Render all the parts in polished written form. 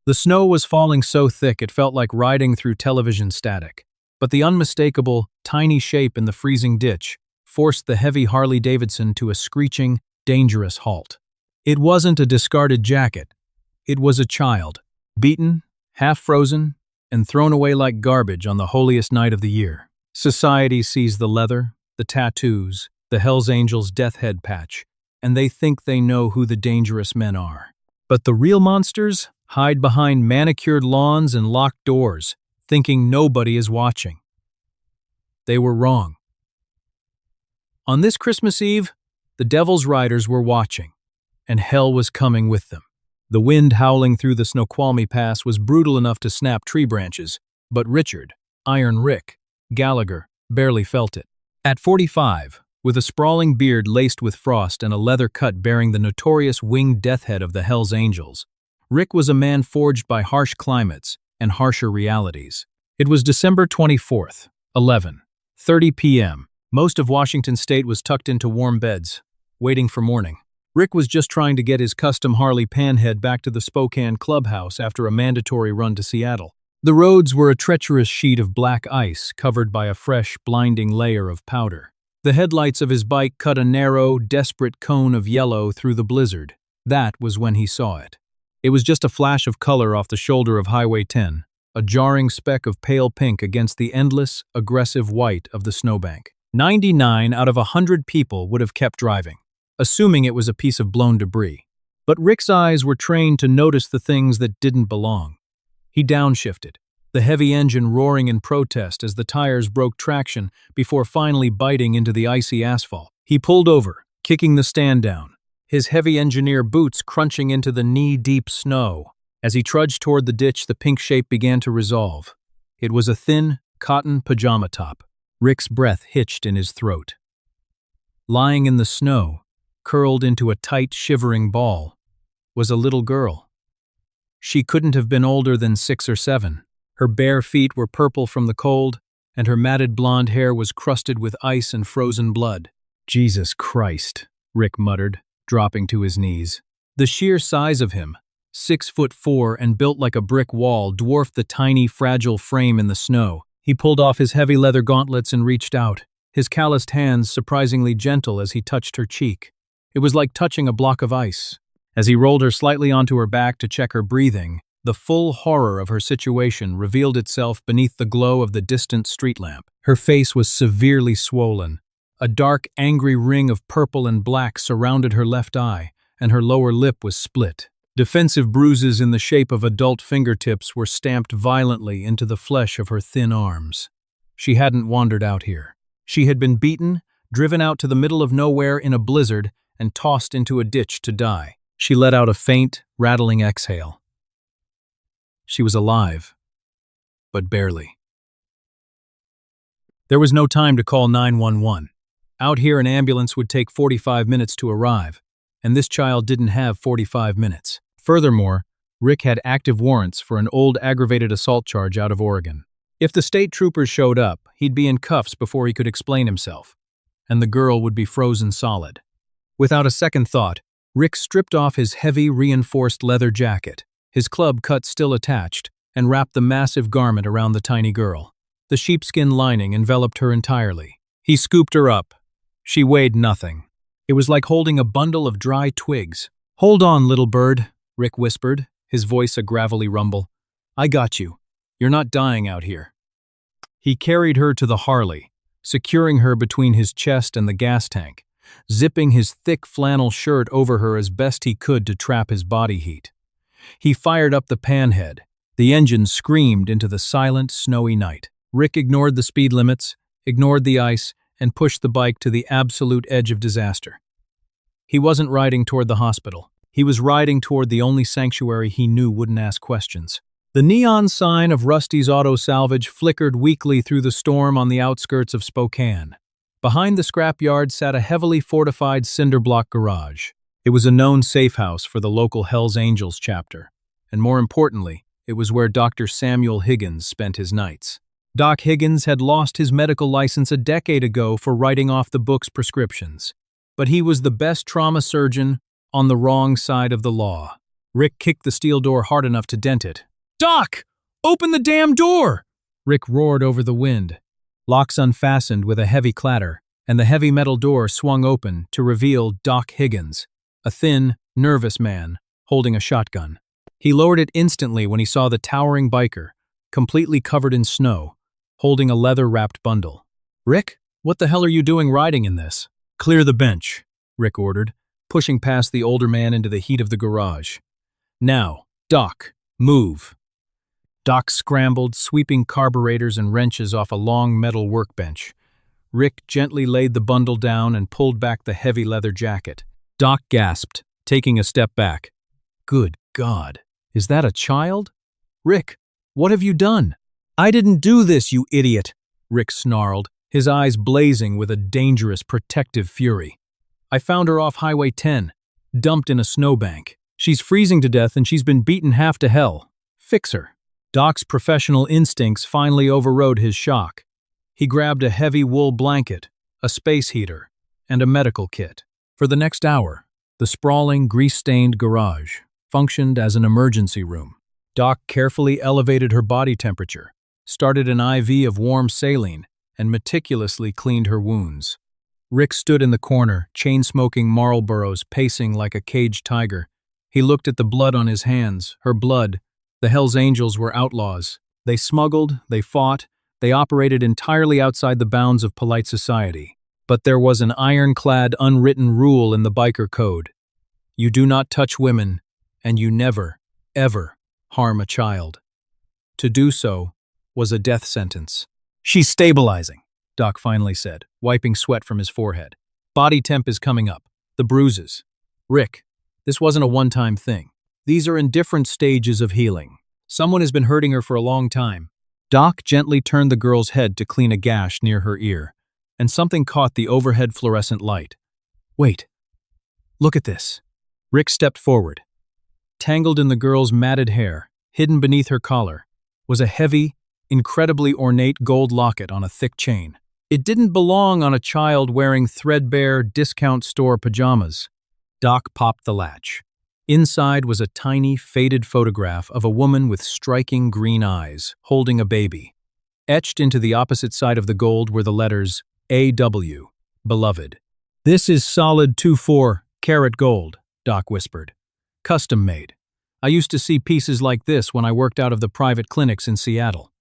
The snow was falling so thick it felt like riding through television static. But the unmistakable, tiny shape in the freezing ditch forced the heavy Harley Davidson to a screeching, dangerous halt. It wasn't a discarded jacket. It was a child, beaten, half-frozen, and thrown away like garbage on the holiest night of the year. Society sees the leather, the tattoos, the Hells Angels' death head patch, and they think they know who the dangerous men are. But the real monsters hide behind manicured lawns and locked doors, thinking nobody is watching. They were wrong. On this Christmas Eve, the Devil's Riders were watching, and hell was coming with them. The wind howling through the Snoqualmie Pass was brutal enough to snap tree branches, but Richard, Iron Rick, Gallagher barely felt it. At 45, with a sprawling beard laced with frost and a leather cut bearing the notorious winged death head of the Hells Angels, Rick was a man forged by harsh climates and harsher realities. It was December 24th, 11:30 p.m. Most of Washington state was tucked into warm beds, waiting for morning. Rick was just trying to get his custom Harley panhead back to the Spokane clubhouse after a mandatory run to Seattle. The roads were a treacherous sheet of black ice covered by a fresh, blinding layer of powder. The headlights of his bike cut a narrow, desperate cone of yellow through the blizzard. That was when he saw it. It was just a flash of color off the shoulder of Highway 10, a jarring speck of pale pink against the endless, aggressive white of the snowbank. 99 out of 100 people would have kept driving, assuming it was a piece of blown debris. But Rick's eyes were trained to notice the things that didn't belong. He downshifted, the heavy engine roaring in protest as the tires broke traction before finally biting into the icy asphalt. He pulled over, kicking the stand down, his heavy engineer boots crunching into the knee-deep snow. As he trudged toward the ditch, the pink shape began to resolve. It was a thin, cotton pajama top. Rick's breath hitched in his throat. Lying in the snow, curled into a tight, shivering ball, was a little girl. She couldn't have been older than 6 or 7. Her bare feet were purple from the cold, and her matted blonde hair was crusted with ice and frozen blood. "Jesus Christ," Rick muttered, dropping to his knees. The sheer size of him, 6'4" and built like a brick wall, dwarfed the tiny, fragile frame in the snow. He pulled off his heavy leather gauntlets and reached out, his calloused hands surprisingly gentle as he touched her cheek. It was like touching a block of ice. As he rolled her slightly onto her back to check her breathing, the full horror of her situation revealed itself beneath the glow of the distant street lamp. Her face was severely swollen. A dark, angry ring of purple and black surrounded her left eye, and her lower lip was split. Defensive bruises in the shape of adult fingertips were stamped violently into the flesh of her thin arms. She hadn't wandered out here. She had been beaten, driven out to the middle of nowhere in a blizzard, and tossed into a ditch to die. She let out a faint, rattling exhale. She was alive, but barely. There was no time to call 911. Out here, an ambulance would take 45 minutes to arrive, and this child didn't have 45 minutes. Furthermore, Rick had active warrants for an old aggravated assault charge out of Oregon. If the state troopers showed up, he'd be in cuffs before he could explain himself, and the girl would be frozen solid. Without a second thought, Rick stripped off his heavy, reinforced leather jacket, his club cut still attached, and wrapped the massive garment around the tiny girl. The sheepskin lining enveloped her entirely. He scooped her up. She weighed nothing. It was like holding a bundle of dry twigs. "Hold on, little bird," Rick whispered, his voice a gravelly rumble. "I got you. You're not dying out here." He carried her to the Harley, securing her between his chest and the gas tank, zipping his thick flannel shirt over her as best he could to trap his body heat. He fired up the panhead. The engine screamed into the silent, snowy night. Rick ignored the speed limits, ignored the ice, and pushed the bike to the absolute edge of disaster. He wasn't riding toward the hospital. He was riding toward the only sanctuary he knew wouldn't ask questions. The neon sign of Rusty's Auto Salvage flickered weakly through the storm on the outskirts of Spokane. Behind the scrapyard sat a heavily fortified cinder-block garage. It was a known safe house for the local Hells Angels chapter, and more importantly, it was where Dr. Samuel Higgins spent his nights. Doc Higgins had lost his medical license a decade ago for writing off the book's prescriptions, but he was the best trauma surgeon on the wrong side of the law. Rick kicked the steel door hard enough to dent it. "Doc! Open the damn door!" Rick roared over the wind. Locks unfastened with a heavy clatter, and the heavy metal door swung open to reveal Doc Higgins, a thin, nervous man, holding a shotgun. He lowered it instantly when he saw the towering biker, completely covered in snow, holding a leather-wrapped bundle. "Rick, what the hell are you doing riding in this?" "Clear the bench," Rick ordered, pushing past the older man into the heat of the garage. "Now, Doc, move." Doc scrambled, sweeping carburetors and wrenches off a long metal workbench. Rick gently laid the bundle down and pulled back the heavy leather jacket. Doc gasped, taking a step back. "Good God, is that a child? Rick, what have you done?" "I didn't do this, you idiot," Rick snarled, his eyes blazing with a dangerous, protective fury. "I found her off Highway 10, dumped in a snowbank. She's freezing to death and she's been beaten half to hell. Fix her." Doc's professional instincts finally overrode his shock. He grabbed a heavy wool blanket, a space heater, and a medical kit. For the next hour, the sprawling, grease-stained garage functioned as an emergency room. Doc carefully elevated her body temperature, started an IV of warm saline, and meticulously cleaned her wounds. Rick stood in the corner, chain-smoking Marlboros, pacing like a caged tiger. He looked at the blood on his hands, her blood. The Hells Angels were outlaws. They smuggled, they fought, they operated entirely outside the bounds of polite society. But there was an ironclad, unwritten rule in the biker code. You do not touch women, and you never, ever harm a child. To do so was a death sentence. "She's stabilizing," Doc finally said, wiping sweat from his forehead. "Body temp is coming up. The bruises. Rick, this wasn't a one-time thing. These are in different stages of healing. Someone has been hurting her for a long time." Doc gently turned the girl's head to clean a gash near her ear, and something caught the overhead fluorescent light. "Wait. Look at this." Rick stepped forward. Tangled in the girl's matted hair, hidden beneath her collar, was a heavy, incredibly ornate gold locket on a thick chain. It didn't belong on a child wearing threadbare discount store pajamas. Doc popped the latch. Inside was a tiny, faded photograph of a woman with striking green eyes, holding a baby. Etched into the opposite side of the gold were the letters A.W., beloved. "This is solid 2-4 karat gold," Doc whispered. "Custom made. I used to see pieces like this when I worked out of the private clinics in Seattle.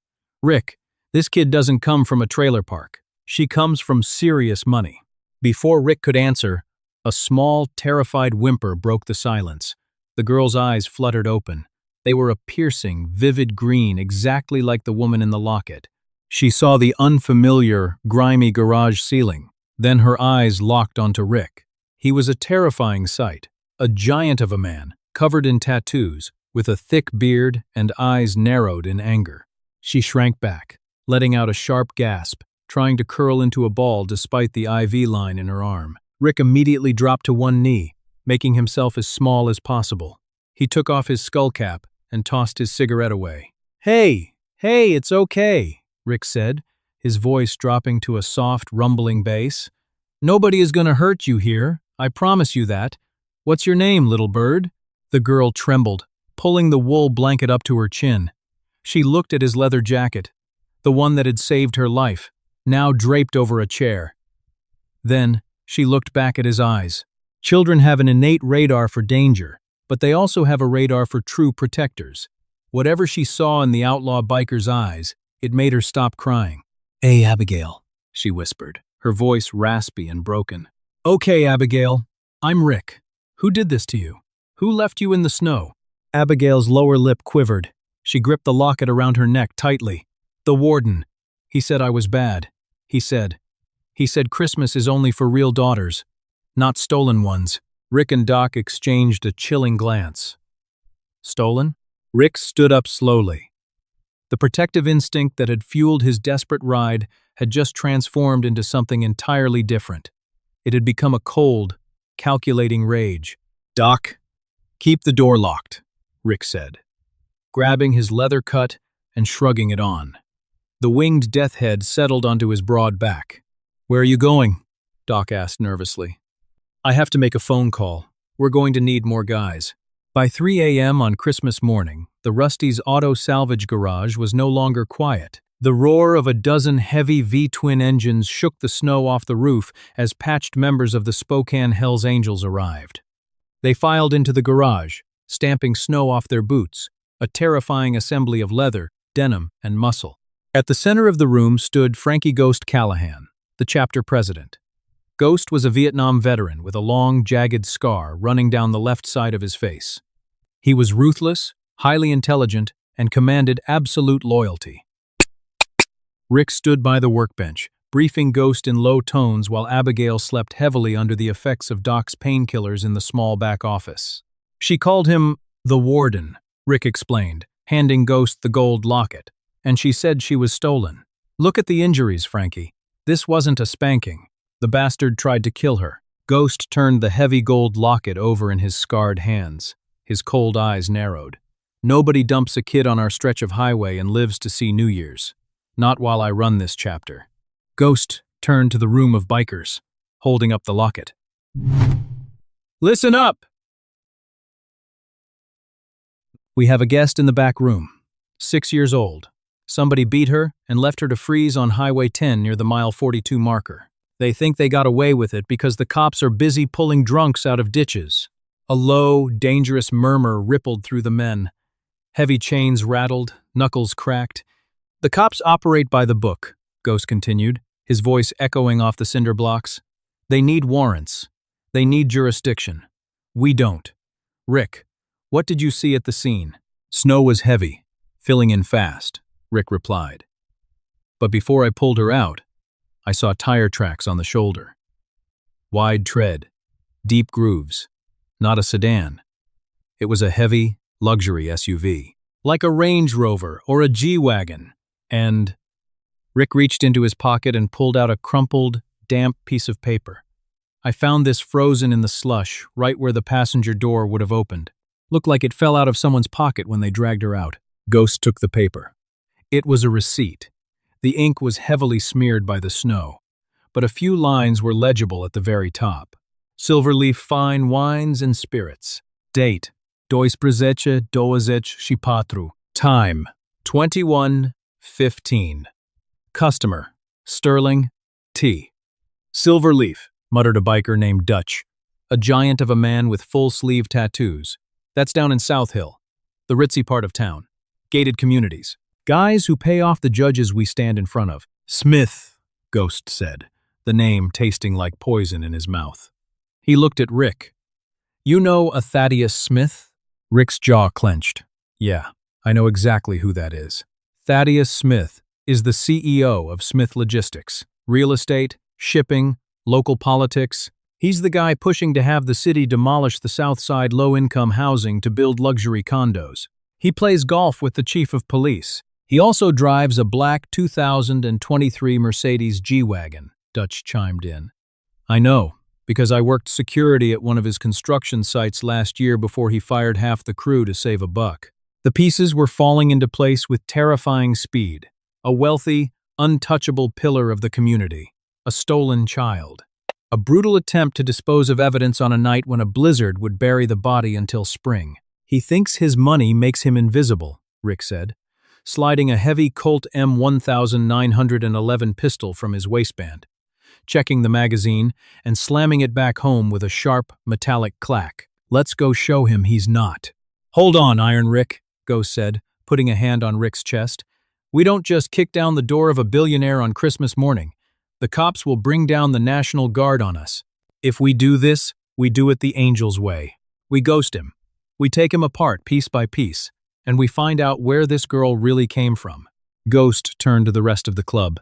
Rick, this kid doesn't come from a trailer park. She comes from serious money." Before Rick could answer, a small, terrified whimper broke the silence. The girl's eyes fluttered open. They were a piercing, vivid green, exactly like the woman in the locket. She saw the unfamiliar, grimy garage ceiling. Then her eyes locked onto Rick. He was a terrifying sight, a giant of a man, covered in tattoos, with a thick beard and eyes narrowed in anger. She shrank back, letting out a sharp gasp, trying to curl into a ball despite the IV line in her arm. Rick immediately dropped to one knee, making himself as small as possible. He took off his skull cap and tossed his cigarette away. Hey, it's okay," Rick said, his voice dropping to a soft, rumbling bass. "Nobody is going to hurt you here, I promise you that. What's your name, little bird?" The girl trembled, pulling the wool blanket up to her chin. She looked at his leather jacket, the one that had saved her life, now draped over a chair. Then, she looked back at his eyes. Children have an innate radar for danger, but they also have a radar for true protectors. Whatever she saw in the outlaw biker's eyes, it made her stop crying. "Hey, Abigail," she whispered, her voice raspy and broken. "Okay, Abigail. I'm Rick. Who did this to you? Who left you in the snow?" Abigail's lower lip quivered. She gripped the locket around her neck tightly. "The warden. He said I was bad. He said Christmas is only for real daughters, not stolen ones." Rick and Doc exchanged a chilling glance. "Stolen?" Rick stood up slowly. The protective instinct that had fueled his desperate ride had just transformed into something entirely different. It had become a cold, calculating rage. "Doc, keep the door locked," Rick said, grabbing his leather cut and shrugging it on. The winged death head settled onto his broad back. "Where are you going?" Doc asked nervously. "I have to make a phone call. We're going to need more guys." By 3 a.m. on Christmas morning, the Rusty's auto salvage garage was no longer quiet. The roar of a dozen heavy V-twin engines shook the snow off the roof as patched members of the Spokane Hells Angels arrived. They filed into the garage, stamping snow off their boots, a terrifying assembly of leather, denim, and muscle. At the center of the room stood Frankie Ghost Callahan, the chapter president. Ghost was a Vietnam veteran with a long, jagged scar running down the left side of his face. He was ruthless, highly intelligent, and commanded absolute loyalty. Rick stood by the workbench, briefing Ghost in low tones while Abigail slept heavily under the effects of Doc's painkillers in the small back office. She called him the Warden, Rick explained, handing Ghost the gold locket, and she said she was stolen. Look at the injuries, Frankie. This wasn't a spanking. The bastard tried to kill her. Ghost turned the heavy gold locket over in his scarred hands. His cold eyes narrowed. Nobody dumps a kid on our stretch of highway and lives to see New Year's. Not while I run this chapter. Ghost turned to the room of bikers, holding up the locket. Listen up! We have a guest in the back room. 6 years old. Somebody beat her and left her to freeze on Highway 10 near the mile 42 marker. They think they got away with it because the cops are busy pulling drunks out of ditches. A low, dangerous murmur rippled through the men. Heavy chains rattled, knuckles cracked. The cops operate by the book, Ghost continued, his voice echoing off the cinder blocks. They need warrants. They need jurisdiction. We don't. Rick, what did you see at the scene? Snow was heavy, filling in fast, Rick replied. But before I pulled her out, I saw tire tracks on the shoulder. Wide tread, deep grooves, not a sedan. It was a heavy, luxury SUV, like a Range Rover or a G-Wagon. And Rick reached into his pocket and pulled out a crumpled, damp piece of paper. I found this frozen in the slush, right where the passenger door would have opened. Looked like it fell out of someone's pocket when they dragged her out. Ghost took the paper. It was a receipt. The ink was heavily smeared by the snow, but a few lines were legible at the very top. Silverleaf Fine Wines and Spirits. Date: 2/2024. Time: 21:15. Customer: Sterling T. Silverleaf, muttered a biker named Dutch, a giant of a man with full-sleeve tattoos. That's down in South Hill, the ritzy part of town. Gated communities. Guys who pay off the judges we stand in front of. Smith, Ghost said, the name tasting like poison in his mouth. He looked at Rick. You know a Thaddeus Smith? Rick's jaw clenched. Yeah, I know exactly who that is. Thaddeus Smith is the CEO of Smith Logistics. Real estate, shipping, local politics. He's the guy pushing to have the city demolish the South Side low-income housing to build luxury condos. He plays golf with the chief of police. He also drives a black 2023 Mercedes G-Wagon, Dutch chimed in. I know, because I worked security at one of his construction sites last year before he fired half the crew to save a buck. The pieces were falling into place with terrifying speed. A wealthy, untouchable pillar of the community. A stolen child. A brutal attempt to dispose of evidence on a night when a blizzard would bury the body until spring. He thinks his money makes him invisible, Rick said, sliding a heavy Colt M1911 pistol from his waistband, checking the magazine and slamming it back home with a sharp, metallic clack. Let's go show him he's not. Hold on, Iron Rick, Ghost said, putting a hand on Rick's chest. We don't just kick down the door of a billionaire on Christmas morning. The cops will bring down the National Guard on us. If we do this, we do it the Angels way. We ghost him. We take him apart piece by piece, and we find out where this girl really came from. Ghost turned to the rest of the club.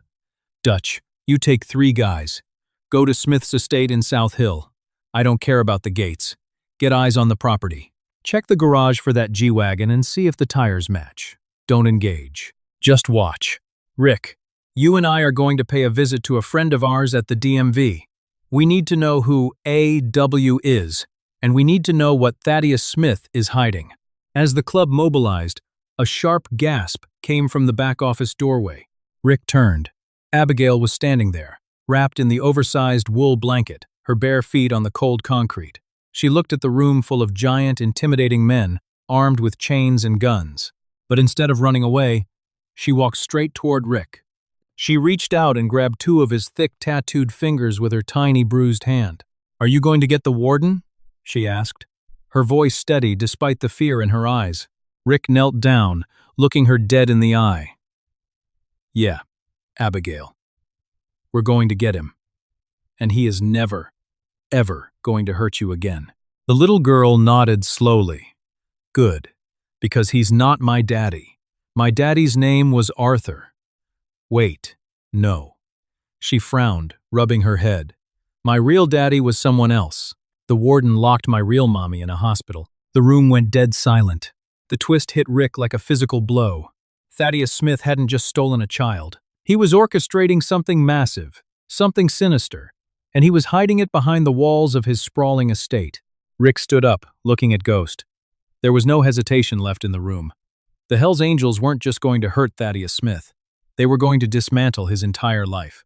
Dutch, you take 3 guys. Go to Smith's estate in South Hill. I don't care about the gates. Get eyes on the property. Check the garage for that G-Wagon and see if the tires match. Don't engage. Just watch. Rick, you and I are going to pay a visit to a friend of ours at the DMV. We need to know who AW is, and we need to know what Thaddeus Smith is hiding. As the club mobilized, a sharp gasp came from the back office doorway. Rick turned. Abigail was standing there, wrapped in the oversized wool blanket, her bare feet on the cold concrete. She looked at the room full of giant, intimidating men, armed with chains and guns. But instead of running away, she walked straight toward Rick. She reached out and grabbed two of his thick, tattooed fingers with her tiny, bruised hand. "Are you going to get the warden?" she asked, her voice steady despite the fear in her eyes. Rick knelt down, looking her dead in the eye. "Yeah, Abigail. We're going to get him. And he is never, ever going to hurt you again." The little girl nodded slowly. "Good, because he's not my daddy. My daddy's name was Arthur." "Wait, no." She frowned, rubbing her head. "My real daddy was someone else. The warden locked my real mommy in a hospital." The room went dead silent. The twist hit Rick like a physical blow. Thaddeus Smith hadn't just stolen a child. He was orchestrating something massive, something sinister, and he was hiding it behind the walls of his sprawling estate. Rick stood up, looking at Ghost. There was no hesitation left in the room. The Hells Angels weren't just going to hurt Thaddeus Smith. They were going to dismantle his entire life.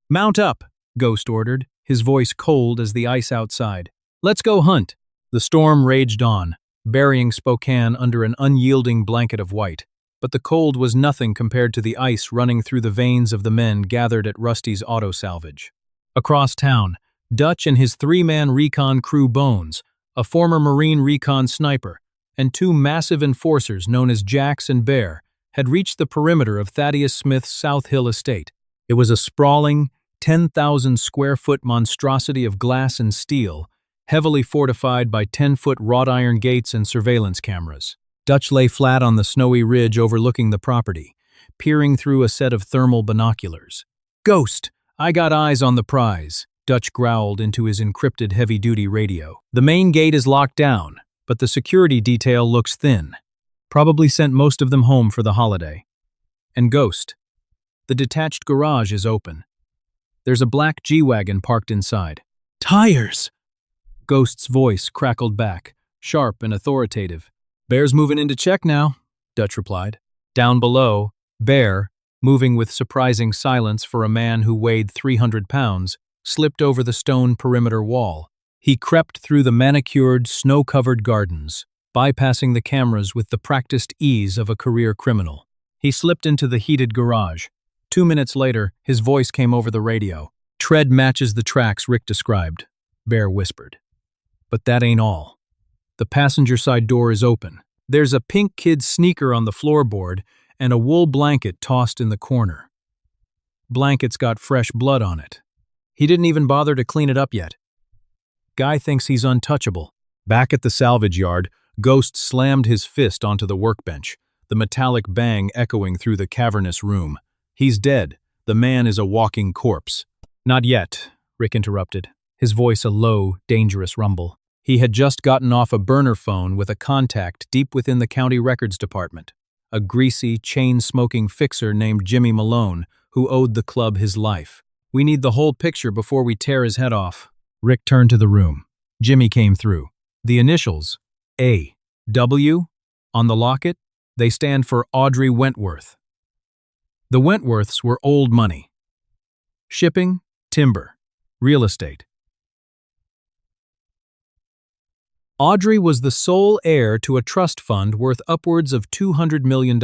"Mount up," Ghost ordered, his voice cold as the ice outside. "Let's go hunt." The storm raged on, burying Spokane under an unyielding blanket of white. But the cold was nothing compared to the ice running through the veins of the men gathered at Rusty's auto salvage. Across town, Dutch and his three-man recon crew Bones, a former Marine recon sniper, and two massive enforcers known as Jax and Bear, had reached the perimeter of Thaddeus Smith's South Hill estate. It was a sprawling, 10,000-square-foot monstrosity of glass and steel, heavily fortified by 10-foot wrought iron gates and surveillance cameras. Dutch lay flat on the snowy ridge overlooking the property, peering through a set of thermal binoculars. "Ghost, I got eyes on the prize," Dutch growled into his encrypted heavy-duty radio. "The main gate is locked down, but the security detail looks thin. Probably sent most of them home for the holiday. And Ghost, the detached garage is open. There's a black G-Wagon parked inside." "Tires!" Ghost's voice crackled back, sharp and authoritative. "Bear's moving in to check now," Dutch replied. Down below, Bear, moving with surprising silence for a man who weighed 300 pounds, slipped over the stone perimeter wall. He crept through the manicured, snow-covered gardens, bypassing the cameras with the practiced ease of a career criminal. He slipped into the heated garage. 2 minutes later, his voice came over the radio. "Tread matches the tracks Rick described," Bear whispered. "But that ain't all. The passenger side door is open. There's a pink kid's sneaker on the floorboard and a wool blanket tossed in the corner. Blanket's got fresh blood on it. He didn't even bother to clean it up yet. Guy thinks he's untouchable." Back at the salvage yard, Ghost slammed his fist onto the workbench, the metallic bang echoing through the cavernous room. "He's dead. The man is a walking corpse." "Not yet," Rick interrupted, his voice a low, dangerous rumble. He had just gotten off a burner phone with a contact deep within the county records department, a greasy, chain-smoking fixer named Jimmy Malone, who owed the club his life. "We need the whole picture before we tear his head off." Rick turned to the room. Jimmy came through. The initials, A.W., on the locket, they stand for Audrey Wentworth. The Wentworths were old money. Shipping, timber, real estate. Audrey was the sole heir to a trust fund worth upwards of $200 million.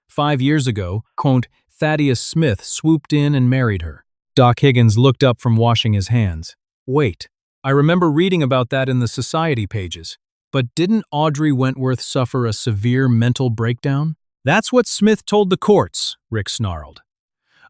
5 years ago, Comte Thaddeus Smith swooped in and married her. Doc Higgins looked up from washing his hands. "Wait, I remember reading about that in the society pages. But didn't Audrey Wentworth suffer a severe mental breakdown?" "That's what Smith told the courts," Rick snarled.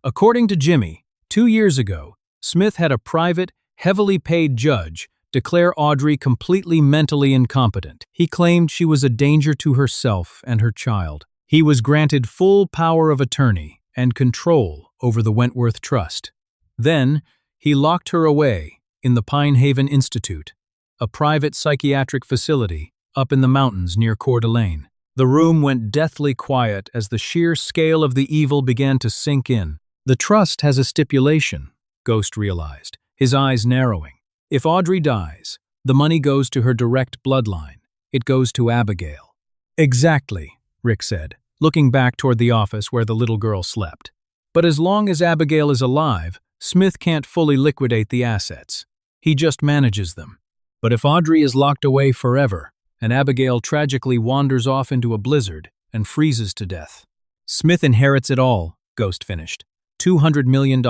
According to Jimmy, 2 years ago, Smith had a private, heavily paid judge declare Audrey completely mentally incompetent. He claimed she was a danger to herself and her child. He was granted full power of attorney and control over the Wentworth Trust. Then, he locked her away in the Pine Haven Institute, a private psychiatric facility up in the mountains near Coeur d'Alene. The room went deathly quiet as the sheer scale of the evil began to sink in. "The trust has a stipulation," Ghost realized, his eyes narrowing. "If Audrey dies, the money goes to her direct bloodline. It goes to Abigail." "Exactly," Rick said, looking back toward the office where the little girl slept. "But as long as Abigail is alive, Smith can't fully liquidate the assets. He just manages them. But if Audrey is locked away forever, and Abigail tragically wanders off into a blizzard and freezes to death, Smith inherits it all, Ghost finished. $200 million.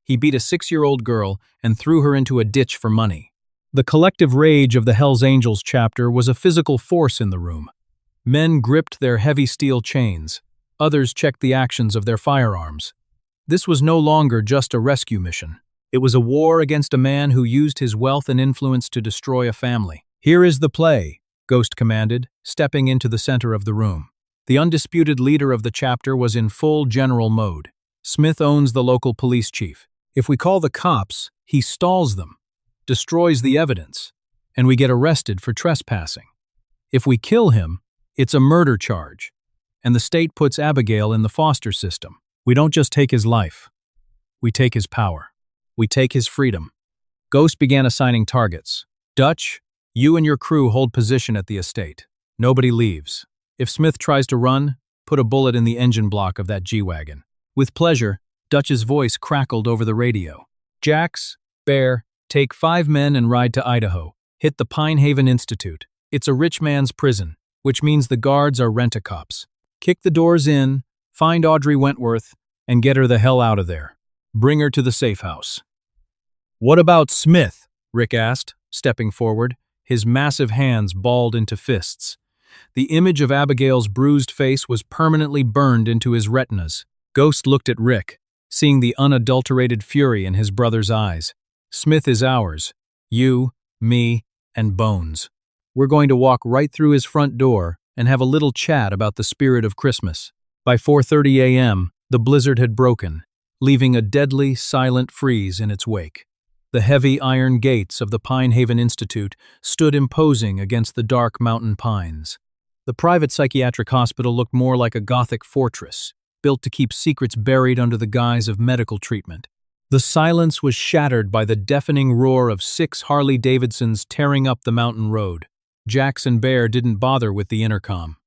He beat a 6-year-old girl and threw her into a ditch for money. The collective rage of the Hells Angels chapter was a physical force in the room. Men gripped their heavy steel chains. Others checked the actions of their firearms. This was no longer just a rescue mission. It was a war against a man who used his wealth and influence to destroy a family. "Here is the play," Ghost commanded, stepping into the center of the room. The undisputed leader of the chapter was in full general mode. Smith owns the local police chief. If we call the cops, he stalls them, destroys the evidence, and we get arrested for trespassing. If we kill him, it's a murder charge, and the state puts Abigail in the foster system. We don't just take his life. We take his power. We take his freedom. Ghost began assigning targets. "Dutch, you and your crew hold position at the estate. Nobody leaves. If Smith tries to run, put a bullet in the engine block of that G-Wagon." With pleasure, Dutch's voice crackled over the radio. "Jax, Bear, take 5 men and ride to Idaho. Hit the Pine Haven Institute. It's a rich man's prison, which means the guards are rent-a-cops. Kick the doors in, find Audrey Wentworth, and get her the hell out of there. Bring her to the safe house." "What about Smith?" Rick asked, stepping forward, his massive hands balled into fists. The image of Abigail's bruised face was permanently burned into his retinas. Ghost looked at Rick, seeing the unadulterated fury in his brother's eyes. "Smith is ours. You, me, and Bones. We're going to walk right through his front door and have a little chat about the spirit of Christmas." By 4:30 a.m., the blizzard had broken, leaving a deadly, silent freeze in its wake. The heavy iron gates of the Pine Haven Institute stood imposing against the dark mountain pines. The private psychiatric hospital looked more like a Gothic fortress, built to keep secrets buried under the guise of medical treatment. The silence was shattered by the deafening roar of 6 Harley Davidsons tearing up the mountain road. Jax and Bear didn't bother with the intercom.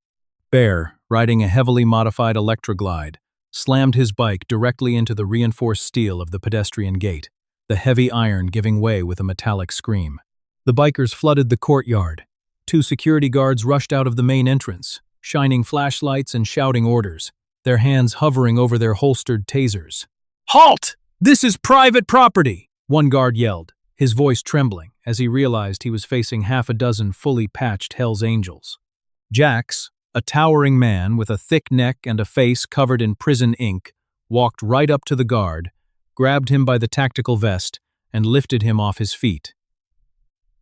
Bear, riding a heavily modified Electroglide, slammed his bike directly into the reinforced steel of the pedestrian gate, the heavy iron giving way with a metallic scream. The bikers flooded the courtyard. 2 security guards rushed out of the main entrance, shining flashlights and shouting orders, their hands hovering over their holstered tasers. "Halt! This is private property!" one guard yelled, his voice trembling as he realized he was facing half a dozen fully patched Hells Angels. Jax, a towering man with a thick neck and a face covered in prison ink, walked right up to the guard, grabbed him by the tactical vest, and lifted him off his feet.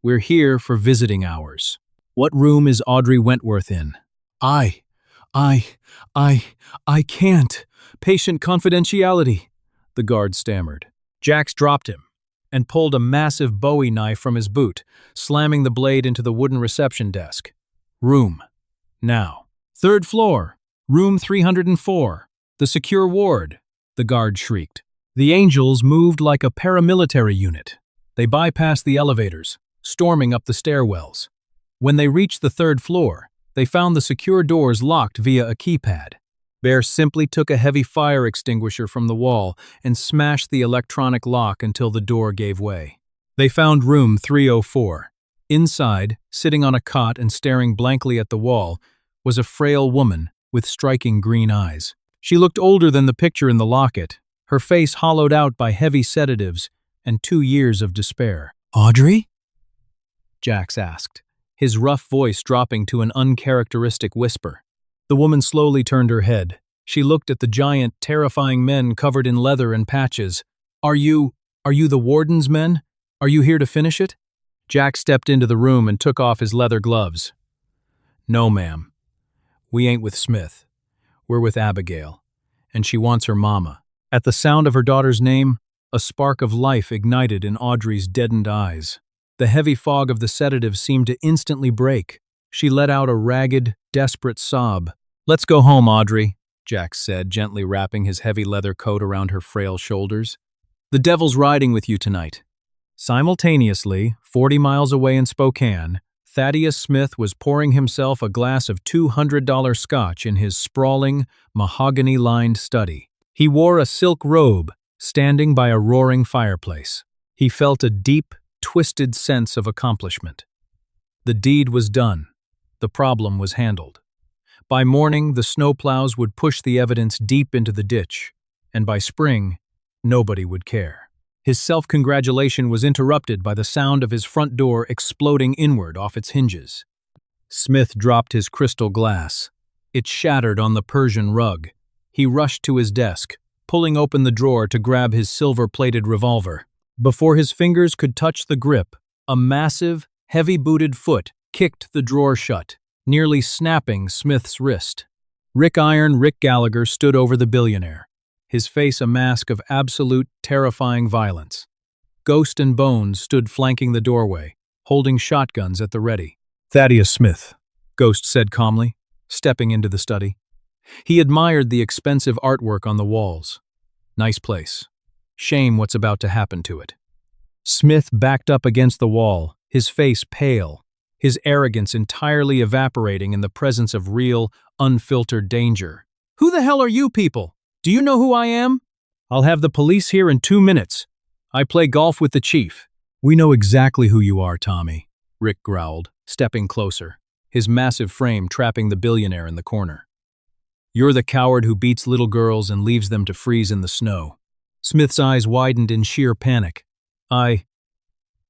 "We're here for visiting hours. What room is Audrey Wentworth in?" I can't. Patient confidentiality," the guard stammered. Jax dropped him and pulled a massive Bowie knife from his boot, slamming the blade into the wooden reception desk. "Room. Now. 3rd floor. Room 304. The secure ward," the guard shrieked. The Angels moved like a paramilitary unit. They bypassed the elevators, storming up the stairwells. When they reached the 3rd floor, they found the secure doors locked via a keypad. Bear simply took a heavy fire extinguisher from the wall and smashed the electronic lock until the door gave way. They found room 304. Inside, sitting on a cot and staring blankly at the wall, was a frail woman with striking green eyes. She looked older than the picture in the locket, her face hollowed out by heavy sedatives and 2 years of despair. "Audrey?" Jax asked, his rough voice dropping to an uncharacteristic whisper. The woman slowly turned her head. She looked at the giant, terrifying men covered in leather and patches. Are you the warden's men? Are you here to finish it?" Jax stepped into the room and took off his leather gloves. "No, ma'am. We ain't with Smith. We're with Abigail, and she wants her mama." At the sound of her daughter's name, a spark of life ignited in Audrey's deadened eyes. The heavy fog of the sedative seemed to instantly break. She let out a ragged, desperate sob. "Let's go home, Audrey," Jax said, gently wrapping his heavy leather coat around her frail shoulders. "The devil's riding with you tonight." Simultaneously, 40 miles away in Spokane, Thaddeus Smith was pouring himself a glass of $200 scotch in his sprawling, mahogany-lined study. He wore a silk robe, standing by a roaring fireplace. He felt a deep, twisted sense of accomplishment. The deed was done. The problem was handled. By morning, the snowplows would push the evidence deep into the ditch, and by spring, nobody would care. His self-congratulation was interrupted by the sound of his front door exploding inward off its hinges. Smith dropped his crystal glass. It shattered on the Persian rug. He rushed to his desk, pulling open the drawer to grab his silver-plated revolver. Before his fingers could touch the grip, a massive, heavy-booted foot kicked the drawer shut, nearly snapping Smith's wrist. Rick Gallagher stood over the billionaire, his face a mask of absolute, terrifying violence. Ghost and Bones stood flanking the doorway, holding shotguns at the ready. "Thaddeus Smith," Ghost said calmly, stepping into the study. He admired the expensive artwork on the walls. "Nice place. Shame what's about to happen to it." Smith backed up against the wall, his face pale, his arrogance entirely evaporating in the presence of real, unfiltered danger. "Who the hell are you people? Do you know who I am?" "I'll have the police here in 2 minutes. I play golf with the chief." "We know exactly who you are, Tommy," Rick growled, stepping closer, his massive frame trapping the billionaire in the corner. "You're the coward who beats little girls and leaves them to freeze in the snow." Smith's eyes widened in sheer panic. I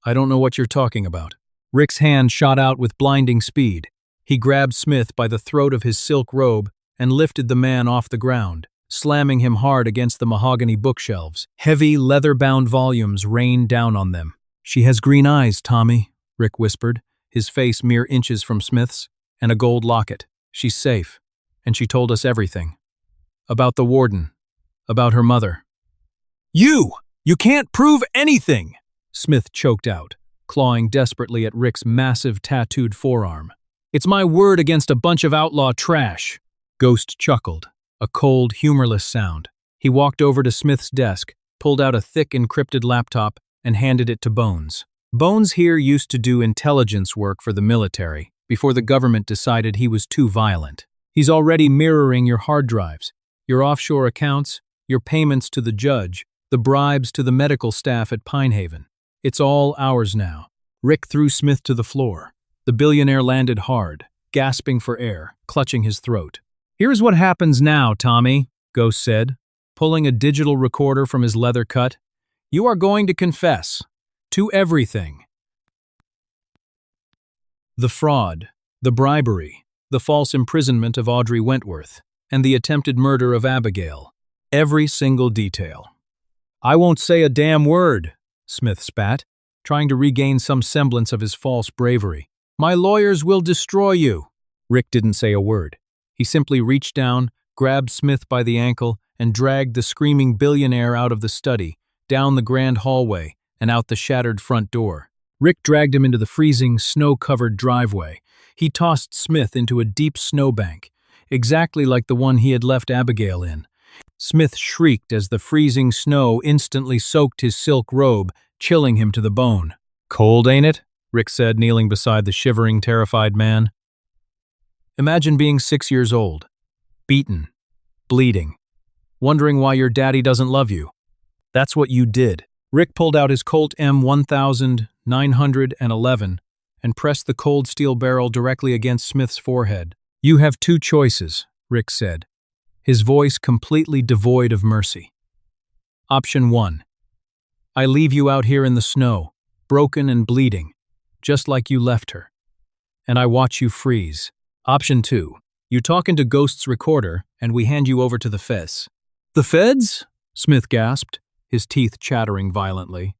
don't know what you're talking about." Rick's hand shot out with blinding speed. He grabbed Smith by the throat of his silk robe and lifted the man off the ground, slamming him hard against the mahogany bookshelves. Heavy, leather-bound volumes rained down on them. "She has green eyes, Tommy," Rick whispered, his face mere inches from Smith's, "and a gold locket. She's safe, and she told us everything. About the warden, about her mother." You can't prove anything!" Smith choked out, clawing desperately at Rick's massive tattooed forearm. "It's my word against a bunch of outlaw trash." Ghost chuckled, a cold, humorless sound. He walked over to Smith's desk, pulled out a thick encrypted laptop, and handed it to Bones. Bones here used to do intelligence work for the military before the government decided he was too violent. He's already mirroring your hard drives, your offshore accounts, your payments to the judge, the bribes to the medical staff at Pinehaven. It's all ours now. Rick threw Smith to the floor. The billionaire landed hard, gasping for air, clutching his throat. "Here's what happens now, Tommy," Ghost said, pulling a digital recorder from his leather cut. "You are going to confess to everything. The fraud, the bribery, the false imprisonment of Audrey Wentworth, and the attempted murder of Abigail. Every single detail." "I won't say a damn word," Smith spat, trying to regain some semblance of his false bravery. "My lawyers will destroy you." Rick didn't say a word. He simply reached down, grabbed Smith by the ankle, and dragged the screaming billionaire out of the study, down the grand hallway, and out the shattered front door. Rick dragged him into the freezing, snow-covered driveway. He tossed Smith into a deep snowbank, exactly like the one he had left Abigail in. Smith shrieked as the freezing snow instantly soaked his silk robe, chilling him to the bone. "Cold, ain't it?" Rick said, kneeling beside the shivering, terrified man. "Imagine being 6 years old, beaten, bleeding, wondering why your daddy doesn't love you. That's what you did." Rick pulled out his Colt M1911 and pressed the cold steel barrel directly against Smith's forehead. "You have 2 choices," Rick said, his voice completely devoid of mercy. "Option 1. I leave you out here in the snow, broken and bleeding, just like you left her, and I watch you freeze. Option 2. You talk into Ghost's recorder, and we hand you over to the feds." "The feds?" Smith gasped, his teeth chattering violently.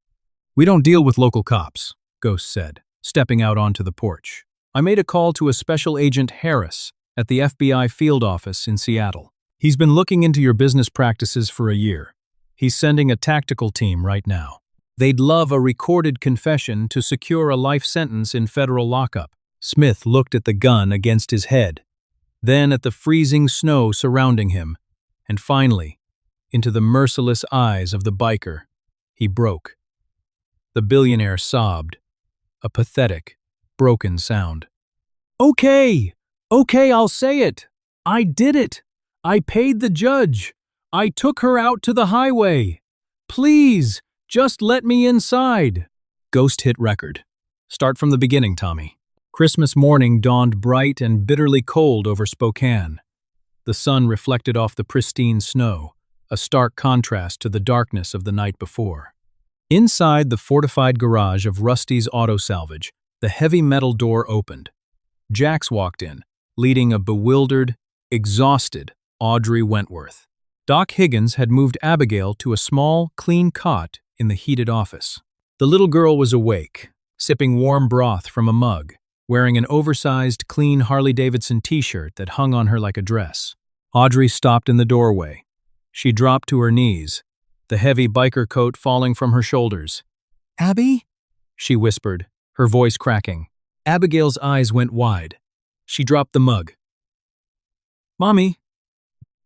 "We don't deal with local cops," Ghost said, stepping out onto the porch. "I made a call to a Special Agent Harris at the FBI field office in Seattle. He's been looking into your business practices for a year. He's sending a tactical team right now. They'd love a recorded confession to secure a life sentence in federal lockup." Smith looked at the gun against his head, then at the freezing snow surrounding him, and finally, into the merciless eyes of the biker. He broke. The billionaire sobbed, a pathetic, broken sound. Okay, I'll say it. I did it. I paid the judge. I took her out to the highway. Please, just let me inside." Ghost hit record. Start from the beginning, Tommy. Christmas morning dawned bright and bitterly cold over Spokane. The sun reflected off the pristine snow, a stark contrast to the darkness of the night before. Inside the fortified garage of Rusty's Auto Salvage, the heavy metal door opened. Jax walked in, leading a bewildered, exhausted Audrey Wentworth. Doc Higgins had moved Abigail to a small, clean cot in the heated office. The little girl was awake, sipping warm broth from a mug, wearing an oversized, clean Harley-Davidson t-shirt that hung on her like a dress. Audrey stopped in the doorway. She dropped to her knees, the heavy biker coat falling from her shoulders. "Abby?" she whispered, her voice cracking. Abigail's eyes went wide. She dropped the mug. "Mommy!"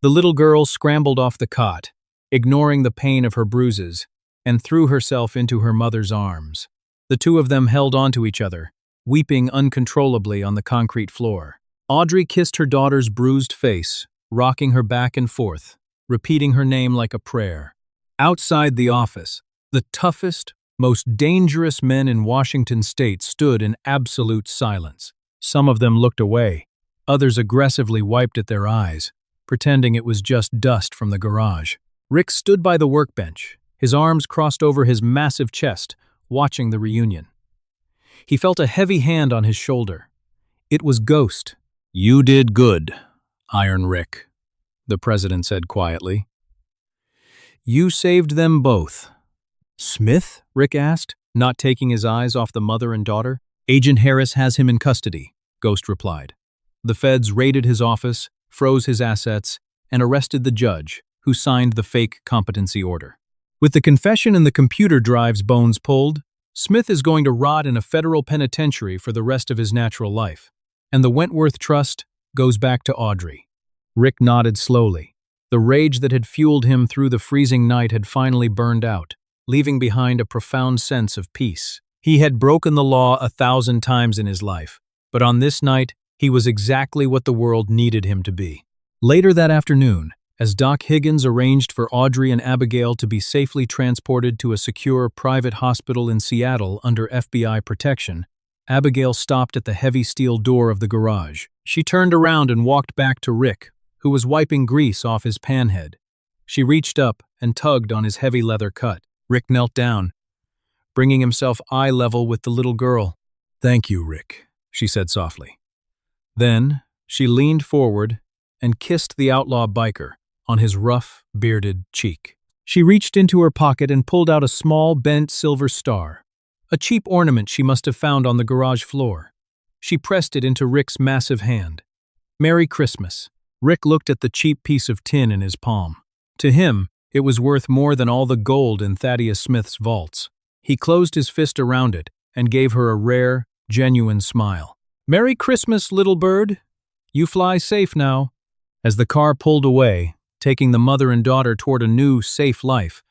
The little girl scrambled off the cot, ignoring the pain of her bruises, and threw herself into her mother's arms. The two of them held onto each other, weeping uncontrollably on the concrete floor. Audrey kissed her daughter's bruised face, rocking her back and forth, repeating her name like a prayer. Outside the office, the toughest, most dangerous men in Washington state stood in absolute silence. Some of them looked away. Others aggressively wiped at their eyes, pretending it was just dust from the garage. Rick stood by the workbench, his arms crossed over his massive chest, watching the reunion. He felt a heavy hand on his shoulder. It was Ghost. "You did good, Iron Rick," the president said quietly. "You saved them both." "Smith?" Rick asked, not taking his eyes off the mother and daughter. "Agent Harris has him in custody," Ghost replied. "The feds raided his office, froze his assets, and arrested the judge, who signed the fake competency order. With the confession and the computer drive's bones pulled, Smith is going to rot in a federal penitentiary for the rest of his natural life. And the Wentworth Trust goes back to Audrey." Rick nodded slowly. The rage that had fueled him through the freezing night had finally burned out, leaving behind a profound sense of peace. He had broken the law 1,000 times in his life, but on this night, he was exactly what the world needed him to be. Later that afternoon, as Doc Higgins arranged for Audrey and Abigail to be safely transported to a secure private hospital in Seattle under FBI protection, Abigail stopped at the heavy steel door of the garage. She turned around and walked back to Rick, who was wiping grease off his panhead. She reached up and tugged on his heavy leather cut. Rick knelt down, bringing himself eye level with the little girl. "Thank you, Rick," she said softly. Then, she leaned forward and kissed the outlaw biker on his rough, bearded cheek. She reached into her pocket and pulled out a small, bent silver star, a cheap ornament she must have found on the garage floor. She pressed it into Rick's massive hand. "Merry Christmas." Rick looked at the cheap piece of tin in his palm. To him, it was worth more than all the gold in Thaddeus Smith's vaults. He closed his fist around it and gave her a rare, genuine smile. "Merry Christmas, little bird. You fly safe now." As the car pulled away, taking the mother and daughter toward a new, safe life,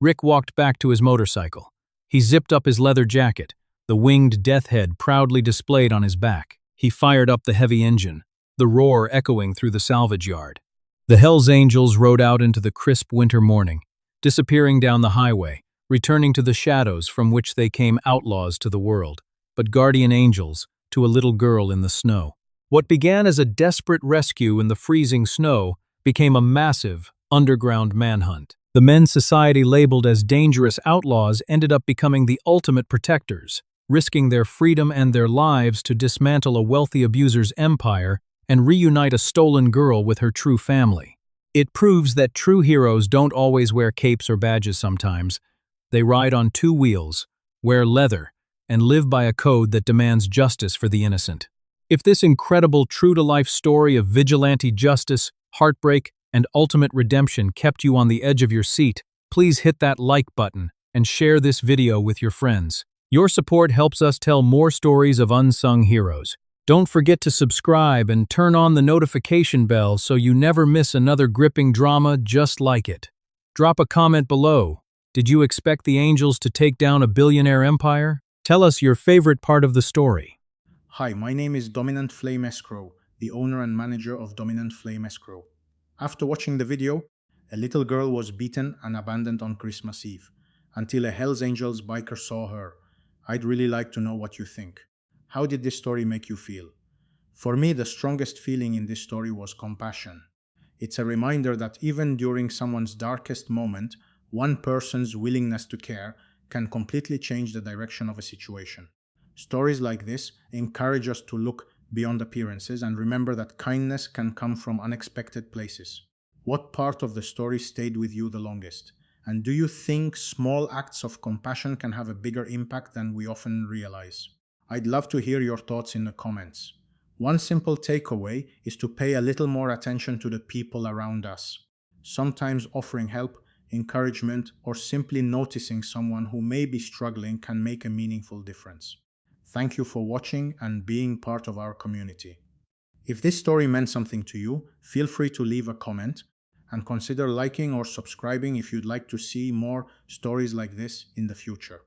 Rick walked back to his motorcycle. He zipped up his leather jacket, the winged death head proudly displayed on his back. He fired up the heavy engine, the roar echoing through the salvage yard. The Hells Angels rode out into the crisp winter morning, disappearing down the highway, returning to the shadows from which they came outlaws to the world, but guardian angels to a little girl in the snow. What began as a desperate rescue in the freezing snow became a massive, underground manhunt. The men society labeled as dangerous outlaws ended up becoming the ultimate protectors, risking their freedom and their lives to dismantle a wealthy abuser's empire and reunite a stolen girl with her true family. It proves that true heroes don't always wear capes or badges sometimes. They ride on two wheels, wear leather, and live by a code that demands justice for the innocent. If this incredible true-to-life story of vigilante justice, heartbreak, and ultimate redemption kept you on the edge of your seat, please hit that like button and share this video with your friends. Your support helps us tell more stories of unsung heroes. Don't forget to subscribe and turn on the notification bell so you never miss another gripping drama just like it. Drop a comment below. Did you expect the Angels to take down a billionaire empire? Tell us your favorite part of the story. Hi, my name is Dominant Flame Escrow, the owner and manager of Dominant Flame Escrow. After watching the video, a little girl was beaten and abandoned on Christmas Eve, until a Hells Angels biker saw her I'd really like to know what you think. How did this story make you feel? For me, the strongest feeling in this story was compassion. It's a reminder that even during someone's darkest moment, one person's willingness to care can completely change the direction of a situation. Stories like this encourage us to look beyond appearances and remember that kindness can come from unexpected places. What part of the story stayed with you the longest? And do you think small acts of compassion can have a bigger impact than we often realize? I'd love to hear your thoughts in the comments. One simple takeaway is to pay a little more attention to the people around us. Sometimes offering help, encouragement, or simply noticing someone who may be struggling can make a meaningful difference. Thank you for watching and being part of our community. If this story meant something to you, feel free to leave a comment and consider liking or subscribing if you'd like to see more stories like this in the future.